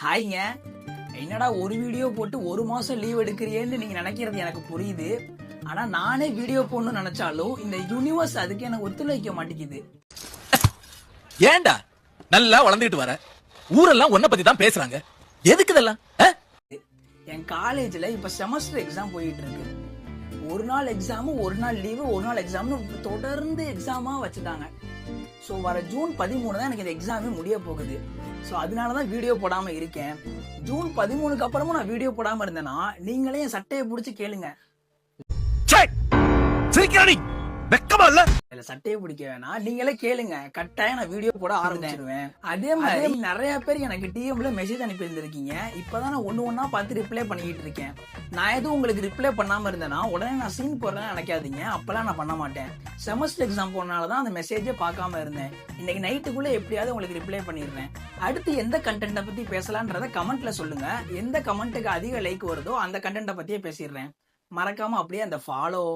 ஹாய்ங்க. என்னடா ஒரு வீடியோ போட்டு ஒரு மாசம் லீவ் எடுக்கிறியேன்னு நீங்க நினைக்கிறது எனக்கு புரியுது. ஆனா நானே வீடியோ போடணும்னு நினைச்சாலும் இந்த யூனிவர்ஸ் அதுக்கு எனக்கு ஒத்துழைக்க மாட்டேங்குது. ஏன்டா நல்லா வளர்ந்துட்டு வர ஊரெல்லாம் உன்னை பத்தி தான் பேசுறாங்க. எதுக்கு இதெல்லாம்? என் காலேஜ்ல இப்ப செமஸ்டர் எக்ஸாம் போயிட்டு இருக்கு. ஒரு நாள் எக்ஸாம், ஒரு நாள் லீவு, ஒரு நாள் எக்ஸாம்னு தொடர்ந்து எக்ஸாமா வச்சுட்டாங்க. ஸோ வர ஜூன் 13 தான் எனக்கு இந்த எக்ஸாமே முடிய போகுது. ஸோ அதனால தான் வீடியோ போடாம இருக்கேன். ஜூன் 13க்கு அப்புறமும் நான் வீடியோ போடாம இருந்தேன்னா நீங்களே என் சட்டையை பிடிச்சி கேளுங்க. வெக்கமா இல்ல? இல்ல சட்டையை பிடிக்க வேணாம், நீங்களே கேளுங்க. கட்டாயம் நான் வீடியோ போட ஆரம்பிச்சிருவேன். அதே மாதிரி நிறைய பேர் எனக்கு டிஎம்ல மெசேஜ் அனுப்பி இருந்திருக்கீங்க. இப்பதான் நான் ஒண்ணு பார்த்து ரிப்ளை பண்ணிட்டு இருக்கேன். நான் எதுவும் உங்களுக்கு ரிப்ளை பண்ணாம இருந்தேன்னா உடனே நான் சீன் போடுறேன்னு நினைக்காதீங்க. அப்பெல்லாம் நான் பண்ண மாட்டேன். செமஸ்டர் எக்ஸாம் போனாலதான் அந்த மெசேஜே பார்க்காம இருந்தேன். இன்னைக்கு நைட்டுக்குள்ள எப்படியாவது உங்களுக்கு ரிப்ளை பண்ணிடுறேன். அடுத்து எந்த கண்டென்ட்டை பத்தி பேசலான்றத கமெண்ட்ல சொல்லுங்க. எந்த கமெண்ட்டுக்கு அதிக லைக் வருதோ அந்த கண்டென்ட்டை பத்தியே பேசிடுறேன். மறக்காம அப்படியே அந்த ஃபாலோ